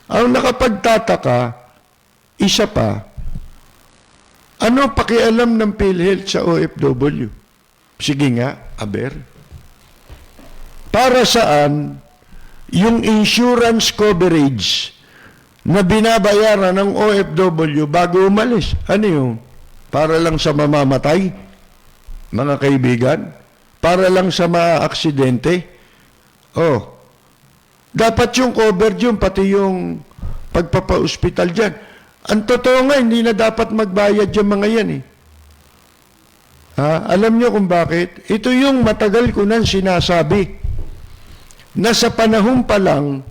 Ang nakapagtataka, isa pa, ano pakialam ng PhilHealth sa OFW? Sige nga, aber. Para saan yung insurance coverage na binabayaran ng OFW bago umalis? Ano yun? Para lang sa mamamatay, mga kaibigan? Para lang sa mga-aksidente? Oh, dapat yung covered yun, pati yung pagpapa-hospital dyan. Ang totoo nga, hindi na dapat magbayad yung mga yan eh. Alam nyo kung bakit? Ito yung matagal ko nang sinasabi na sa panahon pa lang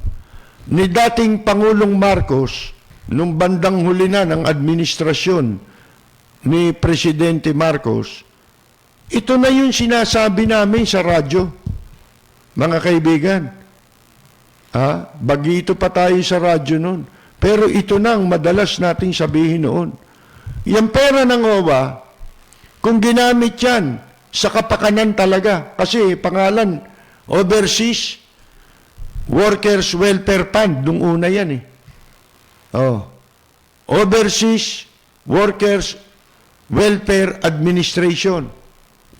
ni dating Pangulong Marcos, nung bandang huli na ng administrasyon ni Presidente Marcos, ito na yung sinasabi namin sa radyo, mga kaibigan. Bagito pa tayo sa radyo noon. Pero ito na ang madalas nating sabihin noon. Yung pera ng OWA, kung ginamit yan sa kapakanan talaga, kasi pangalan, Overseas Workers Welfare Fund, nung una yan eh. Overseas Workers Welfare Administration.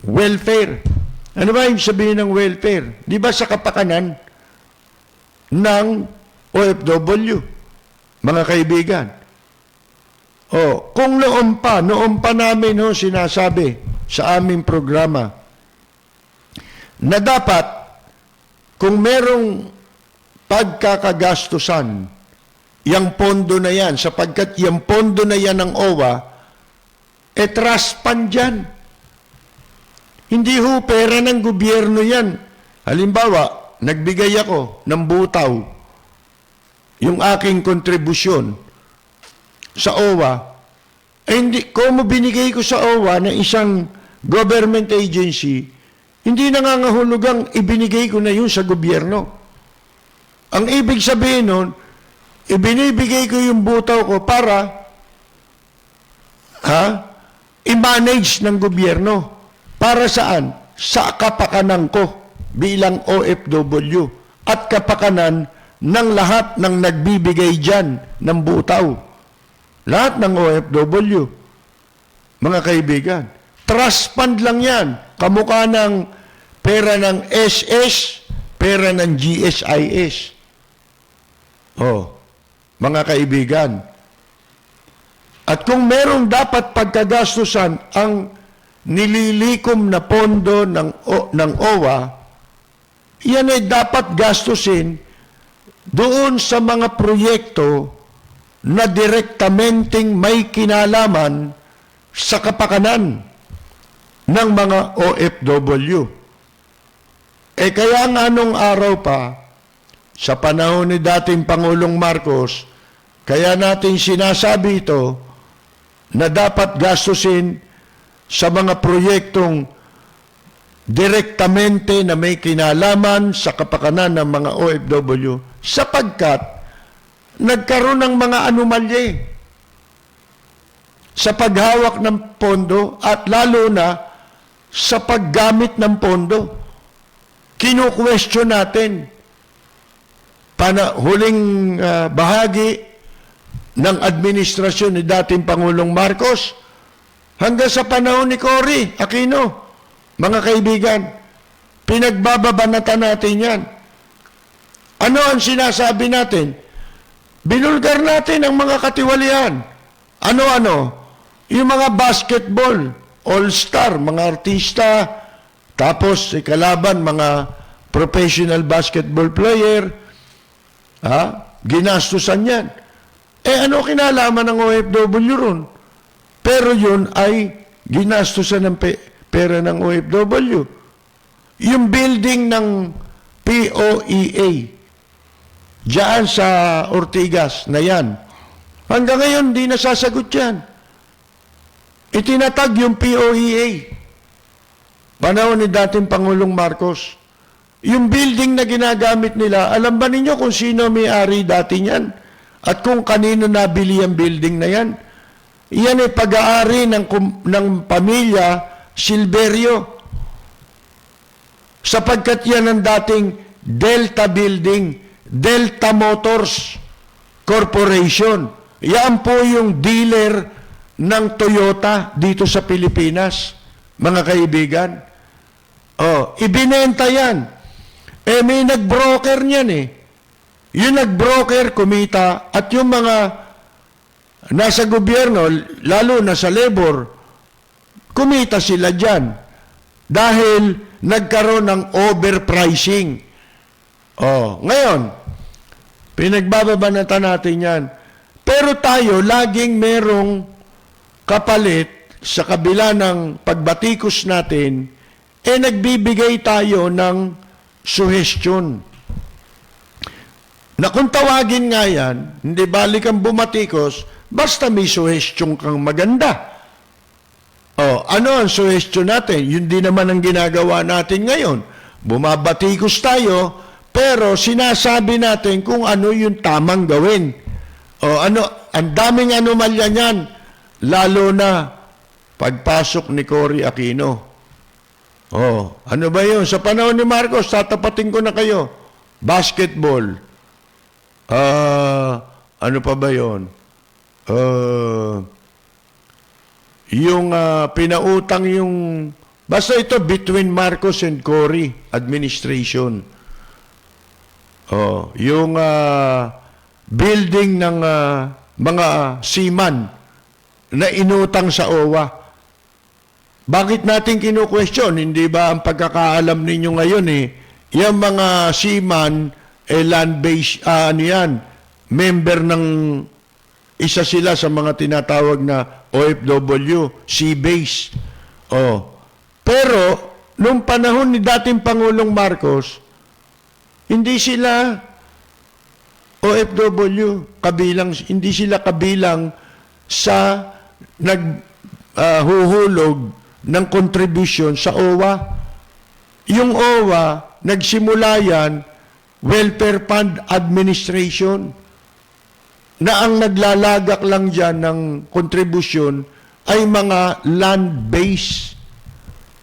Welfare. Ano ba yung sabihin ng welfare? Di ba sa kapakanan ng OFW? Mga kaibigan. Kung noon pa namin sinasabi sa aming programa na dapat kung merong pagkakagastusan, yung pondo na yan, sapagkat yung pondo na yan ng OWA, trust fund yan. Hindi pera ng gobyerno yan. Halimbawa, nagbigay ako ng butaw, yung aking kontribusyon sa OWA, hindi, kung binigay ko sa OWA na isang government agency, hindi nangangahulugang ibinigay ko na yun sa gobyerno. Ang ibig sabihin nun, ibinibigay ko yung butaw ko para i-manage ng gobyerno. Para saan? Sa kapakanan ko bilang OFW at kapakanan ng lahat ng nagbibigay dyan ng butaw. Lahat ng OFW. Mga kaibigan, trust fund lang yan. Kamukha ng pera ng SS, pera ng GSIS. Mga kaibigan. At kung merong dapat pagkagastusan ang nililikom na pondo ng OWA, yan ay dapat gastusin doon sa mga proyekto na direktamenteng may kinalaman sa kapakanan ng mga OFW. Kaya nga nung araw pa, sa panahon ni dating Pangulong Marcos, kaya natin sinasabi ito na dapat gastusin sa mga proyektong direktamente na may kinalaman sa kapakanan ng mga OFW sapagkat nagkaroon ng mga anomalye sa paghawak ng pondo at lalo na sa paggamit ng pondo. Kinu-question natin huling bahagi ng administrasyon ni dating Pangulong Marcos hanggang sa panahon ni Cory Aquino. Mga kaibigan, pinagbababanatan natin yan. Ano ang sinasabi natin? Binulgar natin ang mga katiwalian. Ano-ano? Yung mga basketball, all-star, mga artista, tapos kalaban, mga professional basketball player, ginastusan yan. Ano kinalaman ng OFW ron? Pero yun ay ginastusan ng pera ng OFW. Yung building ng POEA, diyan sa Ortigas na yan, hanggang ngayon di nasasagot yan. Itinatag yung POEA. Panahon ni dating Pangulong Marcos. Yung building na ginagamit nila, alam ba ninyo kung sino may-ari dati niyan? At kung kanino nabili ang building na yan? Iyan ay pag-aari ng pamilya Silverio. Sapagkat yan ang dating Delta Building, Delta Motors. Corporation. Yan po yung dealer ng Toyota dito sa Pilipinas, mga kaibigan. Oh, ibinenta yan. Eh, may nag-broker niyan eh. Yung nag-broker, kumita, at yung mga nasa gobyerno, lalo na sa labor, kumita sila dyan. Dahil nagkaroon ng overpricing. Oh, ngayon, pinagbababanatan natin yan. Pero tayo, laging merong kapalit sa kabila ng pagbatikos natin, nagbibigay tayo ng suggestion. Na kung tawagin nga yan, hindi balik ang bumatikos, basta may suggestion kang maganda. Oh, ano ang suggestion natin? Yun din naman ang ginagawa natin ngayon. Bumabatikos tayo, pero sinasabi natin kung ano yung tamang gawin. O ano, ang daming anomalya niyan, lalo na pagpasok ni Cory Aquino. Oh, ano ba yun? Sa panahon ni Marcos, tatapatin ko na kayo. Basketball. Ano pa ba yun? Yung pinautang yung... Basta ito, between Marcos and Cory administration. Oh, yung building ng mga seaman na inutang sa OWA. Bakit natin kinu-question? Hindi ba ang pagkakaalam ninyo ngayon yung mga seaman, land-based, member ng isa sila sa mga tinatawag na OFW, sea-based. Oh. Pero, nung panahon ni dating Pangulong Marcos, hindi sila OFW, hindi sila kabilang sa naghuhulog ng contribution sa OWA. Yung OWA, nagsimula yan, Welfare Fund Administration, na ang naglalagak lang dyan ng contribution ay mga land-based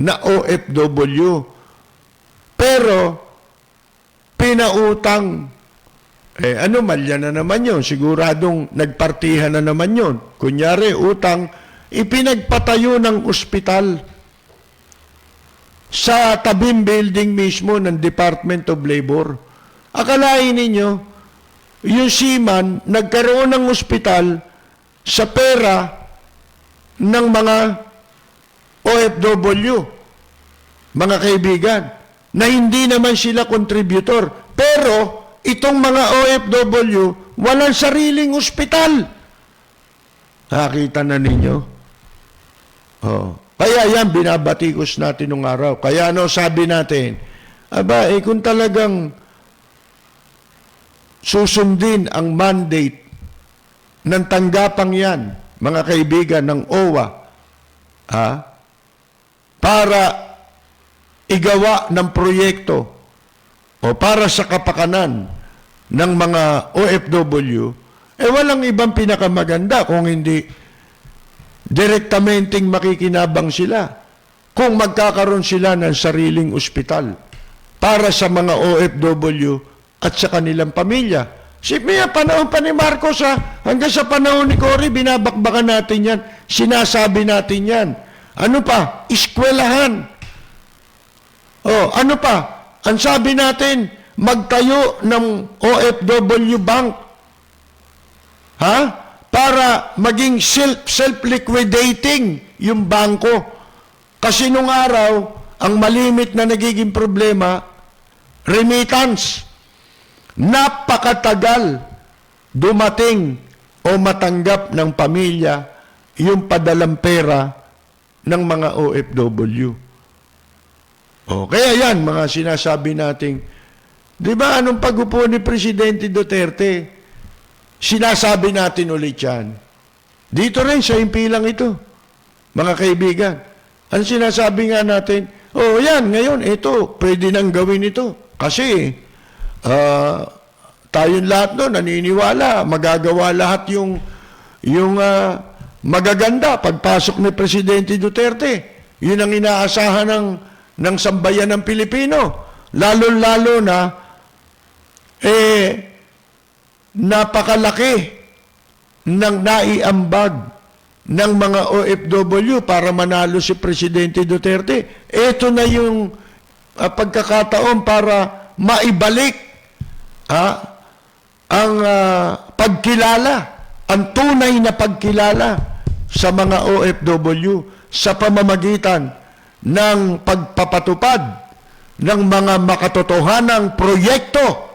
na OFW. Pero, pinautang. Anomalya na naman yun. Siguradong nagpartihan na naman yun. Kunyari, utang, ipinagpatayo ng ospital sa tabing building mismo ng Department of Labor. Akalain ninyo, yung seaman, nagkaroon ng ospital sa pera ng mga OFW, mga kaibigan, na hindi naman sila contributor. Pero, itong mga OFW, walang sariling ospital. Nakita na ninyo? Oh. Kaya yan, binabatikos natin nung araw. Kaya sabi natin, kung talagang susundin ang mandate ng tanggapang yan, mga kaibigan ng OWA, para igawa ng proyekto o para sa kapakanan ng mga OFW, walang ibang pinakamaganda kung hindi direktamenteng makikinabang sila kung magkakaroon sila ng sariling ospital para sa mga OFW at sa kanilang pamilya. May panahon pa ni Marcos hanggang sa panahon ni Cory, binabakbakan natin yan, sinasabi natin yan. Ano pa? Eskwelahan. Oh, ano pa? Ang sabi natin, magtayo ng OFW bank. Para maging self-liquidating yung bangko. Kasi nung araw, ang malimit na nagiging problema, remittance. Napakatagal dumating o matanggap ng pamilya yung padalang pera ng mga OFW. Kaya yan, mga sinasabi nating, di ba anong pag-upo ni Presidente Duterte, sinasabi natin ulit yan. Dito rin sa impilang ito, mga kaibigan. Ang sinasabi nga natin, yan, ngayon, ito, pwede nang gawin ito. Kasi, tayong lahat naniniwala, magagawa lahat yung magaganda pagpasok ni Presidente Duterte. Yun ang inaasahan ng sambayan ng Pilipino. Lalo-lalo na, napakalaki ng naiambag ng mga OFW para manalo si Presidente Duterte. Ito na yung pagkakataon para maibalik ang pagkilala, ang tunay na pagkilala sa mga OFW sa pamamagitan ng pagpapatupad ng mga makatotohanang proyekto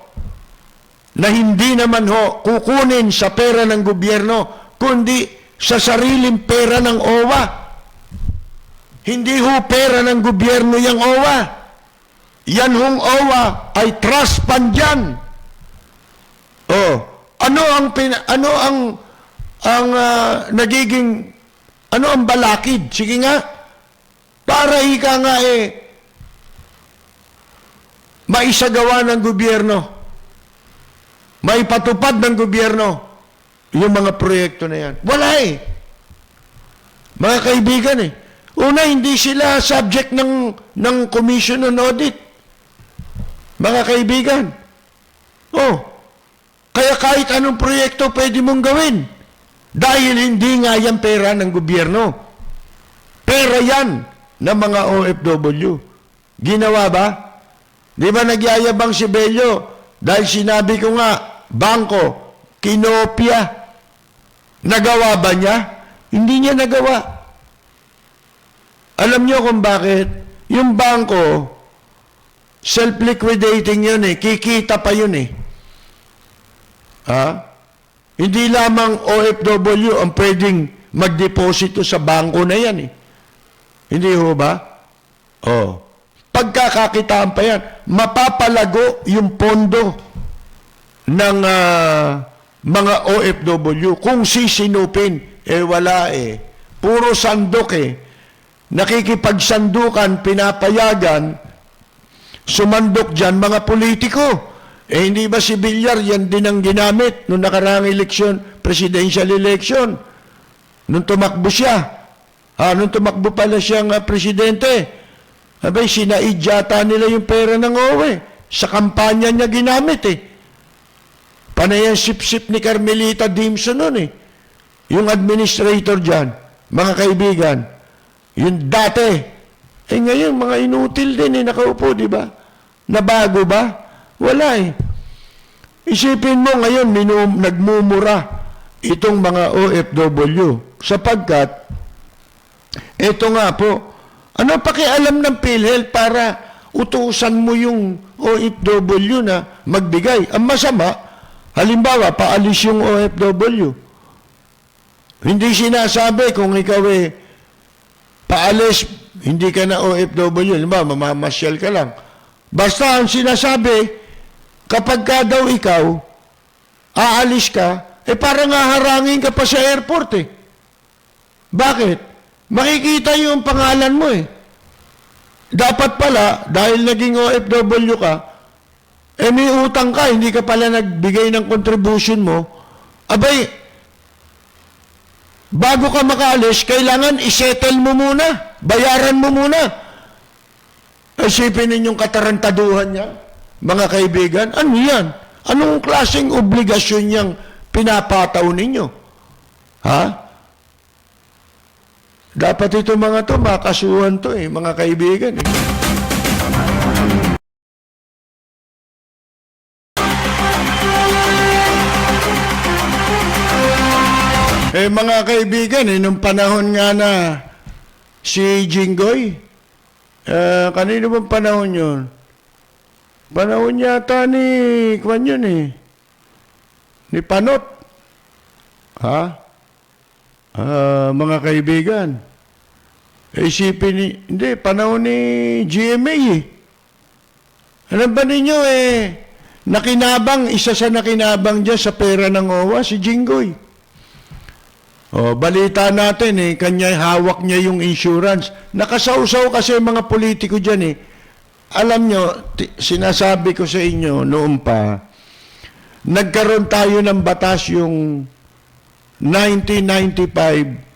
na hindi naman kukunin sa pera ng gobyerno, kundi sa sariling pera ng OWA. Hindi ho pera ng gobyerno yung OWA. Yan hong OWA ay trust fund yan. Ano ang balakid? Sige nga. Para ika nga maisagawa ng gobyerno. Maipatupad ng gobyerno yung mga proyekto na yan. Wala Mga kaibigan Una, hindi sila subject ng Commission on Audit. Mga kaibigan. Kaya kahit anong proyekto pwede mong gawin. Dahil hindi nga yan pera ng gobyerno. Pera yan ng mga OFW. Ginawa ba? Di ba nagyayabang si Bello? Dahil sinabi ko nga, bangko, kinopya. Nagawa ba niya? Hindi niya nagawa. Alam niyo kung bakit? Yung bangko, self-liquidating yun kikita pa yun Hindi lamang OFW ang pwedeng magdeposito sa bangko na yan Hindi ho ba? Pagkakakitaan pa yan, mapapalago yung pondo ng mga OFW. Kung sisinupin, wala Puro sandok Nakikipagsandukan, pinapayagan, sumandok dyan mga politiko. Hindi ba si Villar, yan din ang ginamit nung nakaraang eleksyon, presidential election. Nung tumakbo siya. Nung tumakbo pala siyang presidente. Abay, sinaidyata nila yung pera ng OWE. Sa kampanya niya ginamit Panay ang sip-sip ni Carmelita Dimson nun Yung administrator dyan, mga kaibigan. Yung dati. Ngayon, mga inutil din nakaupo, di ba? Nabago ba? Wala Isipin mo ngayon, nagmumura itong mga OFW. Sapagkat, ito nga po, ano pakialam ng PhilHealth para utusan mo yung OFW na magbigay? Ang masama, halimbawa, paalis yung OFW. Hindi sinasabi kung ikaw paalis, hindi ka na OFW, halimbawa, mamamasyal ka lang. Basta ang sinasabi, kapag ka daw ikaw, aalis ka, parang haharangin ka pa sa airport Bakit? Makikita yung pangalan mo Dapat pala, dahil naging OFW ka, may utang ka, hindi ka pala nagbigay ng contribution mo, abay, bago ka makaalis, kailangan isettle mo muna, bayaran mo muna. Isipin ninyong katarantaduhan niya, mga kaibigan, ano yan? Anong klaseng obligasyon niyang pinapataw ninyo? Dapat ito mga to, makasuhan to mga kaibigan mga kaibigan nung panahon nga na si Jinggoy, kanino bang panahon yun? Panahon yata ni, kwan yun ni Panot. Mga kaibigan. Isipin hindi, panahon ni GMA Alam ba ninyo nakinabang, isa sa nakinabang dyan sa pera ng OWA, si Jinggoy. Balita natin kanya hawak niya yung insurance. Nakasawsaw kasi mga politiko dyan Alam nyo, sinasabi ko sa inyo noon pa, nagkaroon tayo ng batas yung 1995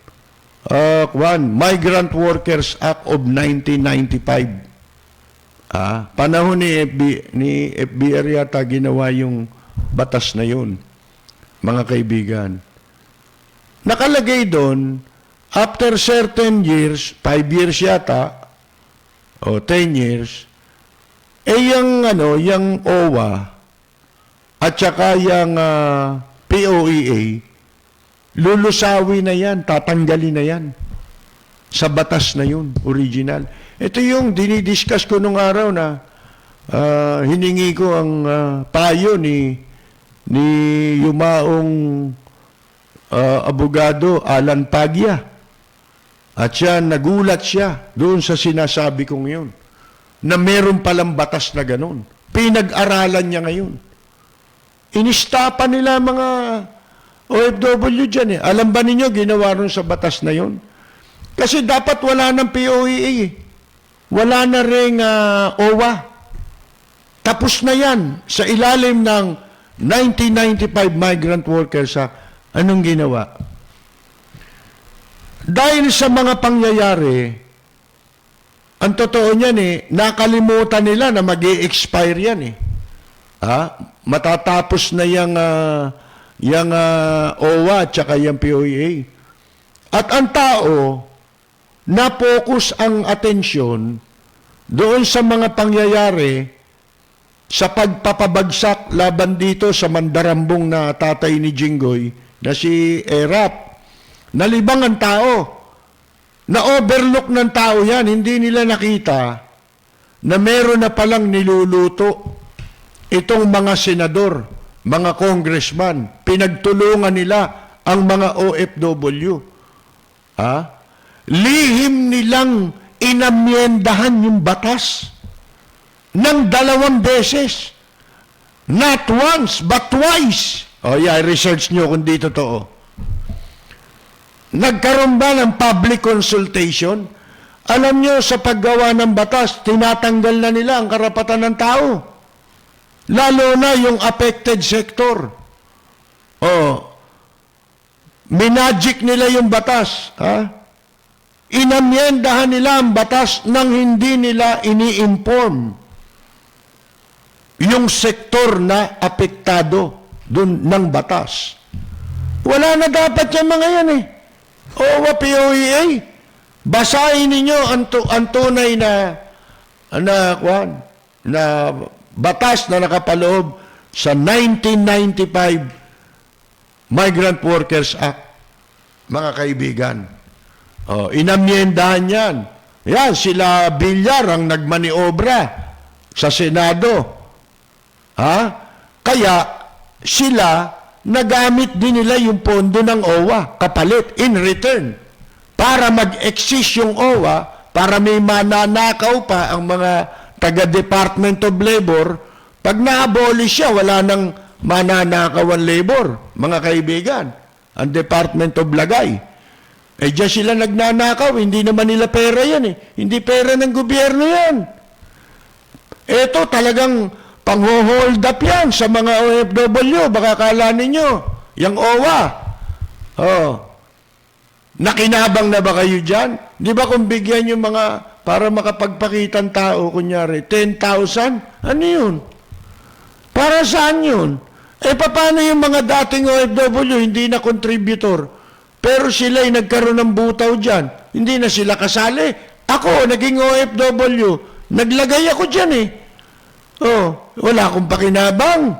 Migrant Workers Act of 1995. Panahon ni FBR yata ginawa yung batas na yun. mga kaibigan. Nakalagay doon, after certain years, 5 years yata, o 10 years, yung OWA, at saka yung POEA, lulusawi na yan, tatanggalin na yan sa batas na yun, original. Ito yung dinidiscuss ko nung araw na hiningi ko ang payo ni yumaong abogado Alan Paglia. At siya, nagulat siya doon sa sinasabi kong yun, na meron palang batas na ganun. Pinag-aralan niya ngayon. Inistapa nila mga OFW dyan eh. Alam ba ninyo, ginawa rin sa batas na yun? Kasi dapat wala ng POEA eh. Wala na rin OWA. Tapos na yan sa ilalim ng 1995 Migrant Workers Act. Anong ginawa? Dahil sa mga pangyayari, ang totoo niyan eh, nakalimutan nila na mag-i-expire yan eh. Matatapos na yung OWA at saka yung POEA. At ang tao, na-focus ang atensyon doon sa mga pangyayari sa pagpapabagsak laban dito sa mandarambong na tatay ni Jinggoy na si Erap. Nalibang ang tao. Na-overlook ng tao yan. Hindi nila nakita na meron na palang niluluto itong mga senador, mga congressman. Pinagtulungan nila ang mga OFW. Lihim nilang inamyendahan yung batas ng 2 beses. Not once, but twice. Research nyo kung di totoo. Nagkaroon ba ng public consultation? Alam nyo, sa paggawa ng batas, tinatanggal na nila ang karapatan ng tao. Lalo na yung affected sector. Minagic nila yung batas. Inamyendahan nila ang batas nang hindi nila ini-inform yung sektor na apektado dun ng batas. Wala na dapat yung mga yan eh. OWA, POEA, basahin ninyo ang tunay na batas na nakapaloob sa 1995 Migrant Workers Act, mga kaibigan. Inamyendahan yan. Yan, sila Villar ang nagmaniobra sa Senado. Kaya sila nagamit din nila yung pondo ng OWA, kapalit, in return. Para mag-exist yung OWA, para may mananakaw pa ang mga taga-Department of Labor. Pag na-abolish siya, wala nang mananakaw ang labor, mga kaibigan. Ang Department of Lagay. Diyan sila nagnanakaw, hindi naman nila pera yan eh. Hindi pera ng gobyerno yan. Ito talagang pang-hold up yan sa mga OFW. Baka kala ninyo, yung OWA. Nakinabang na ba kayo dyan? Di ba kung bigyan yung mga, para makapagpakitang tao, kunyari, 10,000? Ano yun? Para saan yun? Paano yung mga dating OFW, hindi na contributor? Pero sila'y nagkaroon ng butaw dyan. Hindi na sila kasali. Ako, naging OFW. Naglagay ako dyan eh. Wala akong pakinabang.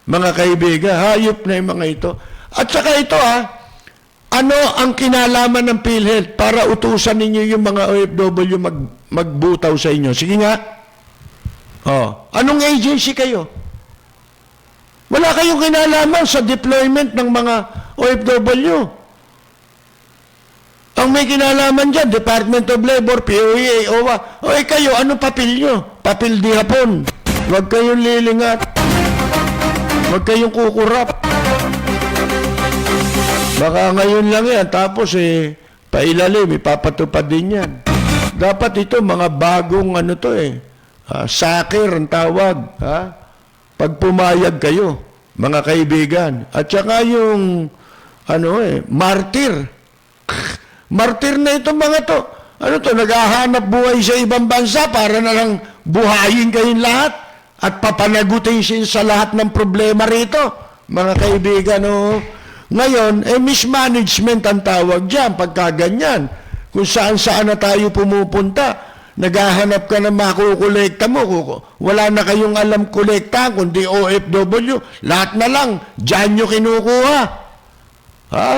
Mga kaibigan, hayop na yung mga ito. At saka ito ano ang kinalaman ng PhilHealth para utusan ninyo yung mga OFW magbutaw sa inyo? Sige nga. Anong agency kayo? Wala kayong kinalaman sa deployment ng mga OFW. Ang may kinalaman dyan, Department of Labor, POEA, OWA. Kayo, anong papel nyo? Papel di hapon. Huwag kayong lilingat. Huwag kayong kukurap. Baka ngayon lang yan, tapos pailalim, ipapatupad din yan. Dapat ito, mga bagong sakir ang tawag. Pag pumayag kayo, mga kaibigan. At saka yung, martir. Martir na itong mga to. Naghahanap buhay sa ibang bansa para na lang buhayin kayong lahat at papanagutin sa lahat ng problema rito. mga kaibigan, oh. Ngayon, mismanagement ang tawag dyan, pagka ganyan. Kung saan-saan na tayo pumupunta, naghahanap ka na makukolekta mo. Wala na kayong alam kolekta, kundi OFW. Lahat na lang, dyan nyo kinukuha. Ha?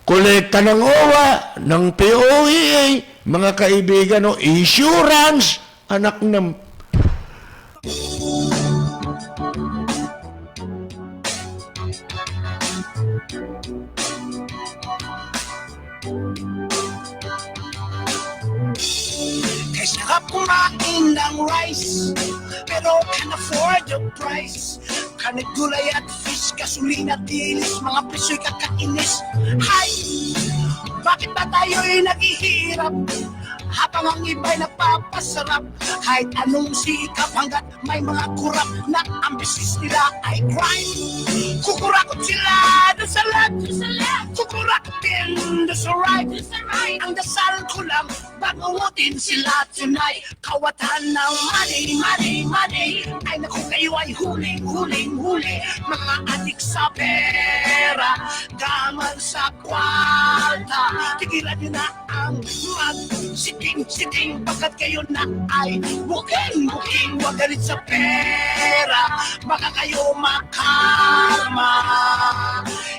Kolekta ng OWA, ng POEA, mga kaibigan, no? Insurance, anak ng... Kay sarap kumain ng rice, pero can afford the price. Karne, gulay at fish, gasolina, dilis, mga presyo'y kakainis. Hay! Bakit ba tayo'y naghihirap? Habang ang iba'y napapasarap. Kahit anong sikap hanggat may mga kurap na ang business nila ay crime. Kukurakot sila doon sa left, kukurakot din doon sa right. Ang dasal ko lang, bangungutin sila tonight. Kawatan ng money, money, money. Ay naku, kayo ay huling, huling, huli. Mga adik sa pera, gaman sa kwarta. Tigilan nyo na ang mag-siting, pagkat kayo na ay booking, wag galit sa pera, baka kayo makarma.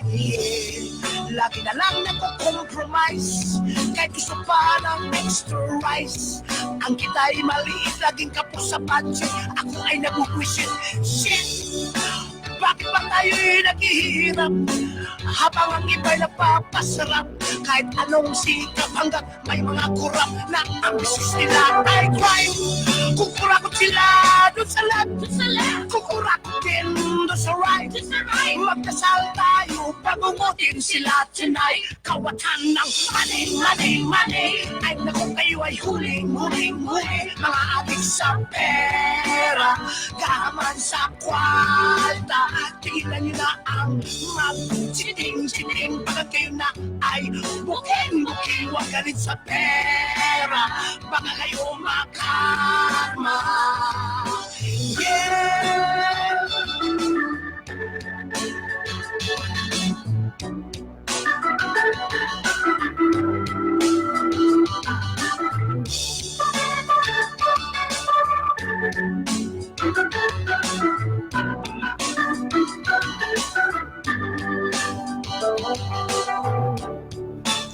Yeah. Lagi na lang nagko-compromise, kahit gusto pa ng extra rice. Ang kita'y maliit, laging kapos sa budget, ako ay nabubwisit. Shit! Bakit ba tayo'y naghihirap? Habang ang iba'y napapasarap. Kahit anong sikap hanggat may mga kurap na ang business nila ay crime. Kukurakot sila doon sa left, kukurakot din doon sa right. Magdasal tayo, pagungutin sila tonight. Kawatan ng money, money, money. Ay naku, kayo ay huling, huling, huli. Mga adik sa pera, gaman sa kwarta. Tigilan nyo na ang mag-siting, pagkat kayo na ay booking, wag galit sa pera, baka kayo makarma. Yeah!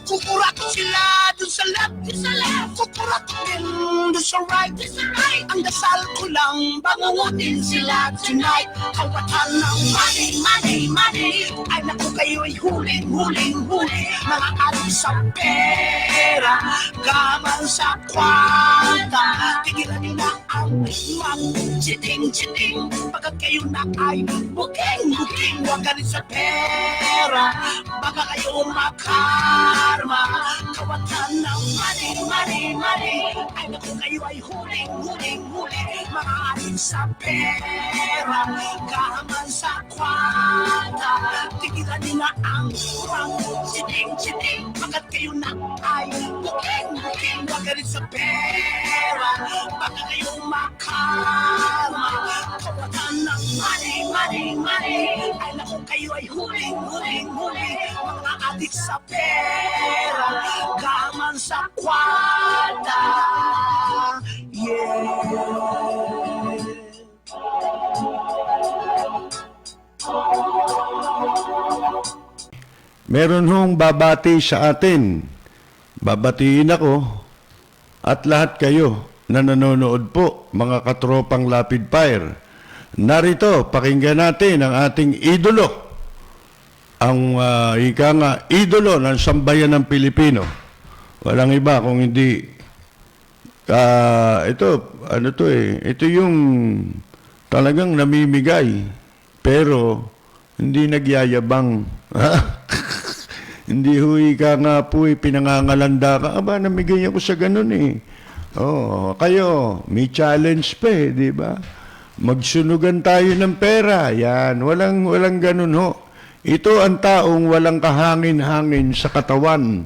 Kukurakot sila dun sa left, kukurakot din dun sa right. Ang dasal ko lang, bangungutin sila tonight. Kawatan ng money, money, money. Ay naku, kayo ay huling, huling, huli. Mga adik sa pera, gaman sa kwarta. Tigilan nyo na ang mag-siting, pagkat kayo na ay booking, wag galit sa pera, baka kayo makarma. Kawatan ng money, money, money. Ay naku, kayo ay huling, huling, huli. Mga adik sa pera, gaman sa kwarta. Tigilan nyo na ang mag-siting, pagkat kayo na ay booking, wag galit sa pera, baka kayo makarma. Kawatan ng money, money, money. Ay naku, kayo ay huling, huling, huli. Mga adik sa pera, gaman sa kwarta. Yeah. Meron hong babati sa atin. Babatiin ako at lahat kayo na nanonood po, mga katropang Lapid Fire. Narito, pakinggan natin ang ating idolo. Ang ika nga, idolo ng sambayan ng Pilipino. Walang iba kung hindi ito, ano to ito yung talagang namimigay pero hindi nagyayabang. Hindi ika nga po pinangangalanda ka. Aba, namigay ako sa ganun Oh, kayo, may challenge pa di ba? Magsunugan tayo ng pera. Yan, walang ganun ho. Ito ang taong walang kahangin-hangin sa katawan.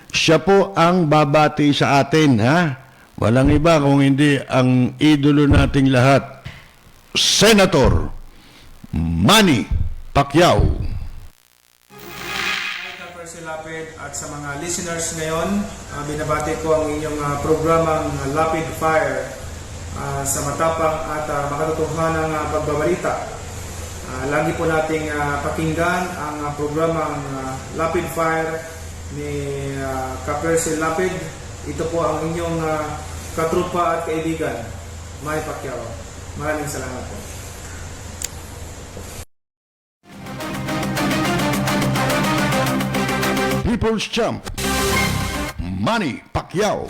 Siya po ang babati sa atin, ha? Walang iba kung hindi ang idolo nating lahat. Senator Manny Pacquiao. Percy Lapid at sa mga listeners ngayon, binabati ko ang inyong programang Lapid Fire sa matapang at makatotohanang pagbabalita. Lagi po nating pakinggan ang programang Lapid Fire ni Percy Lapid. Ito po ang inyong katrupa at kaibigan, Manny Pacquiao. Maraming salamat po. People's Champ, Manny Pacquiao.